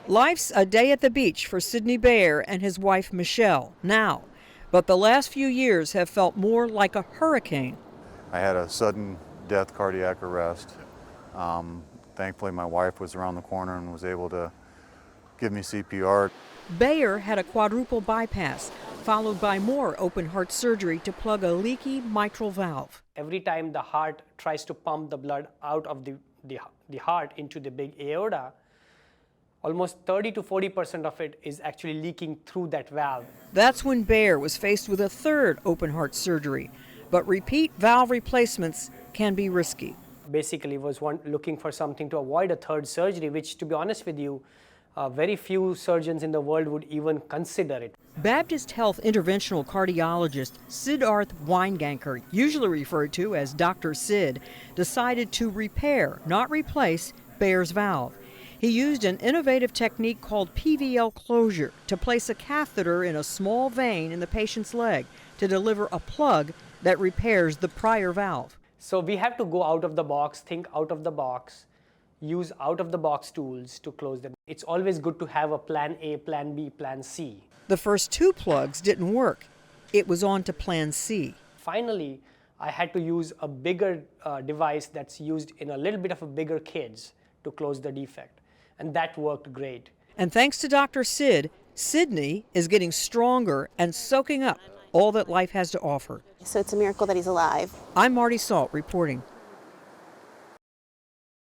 Life's a day at the beach for Sidney Bayer and his wife Michelle now, but the last few years have felt more like a hurricane. I had a sudden death cardiac arrest. Thankfully, my wife was around the corner and was able to give me CPR. Bayer had a quadruple bypass, followed by more open heart surgery to plug a leaky mitral valve. Every time the heart tries to pump the blood out of the heart into the big aorta, almost 30 to 40% of it is actually leaking through that valve. That's when Bayer was faced with a third open heart surgery, but repeat valve replacements can be risky. Basically was looking for something to avoid a third surgery, which, to be honest with you, very few surgeons in the world would even consider it. Baptist Health interventional cardiologist Siddharth Weinganker, usually referred to as Dr. Sid, decided to repair, not replace, Bayer's valve. He used an innovative technique called PVL closure to place a catheter in a small vein in the patient's leg to deliver a plug that repairs the prior valve. So we have to go out of the box, think out of the box, use out-of-the-box tools to close them. It's always good to have a plan A, plan B, plan C. The first two plugs didn't work. It was on to plan C. Finally, I had to use a bigger device that's used in a little bit of a bigger kids to close the defect. And that worked great. And thanks to Dr. Sid, Sidney is getting stronger and soaking up all that life has to offer. So it's a miracle that he's alive. I'm Marty Salt reporting.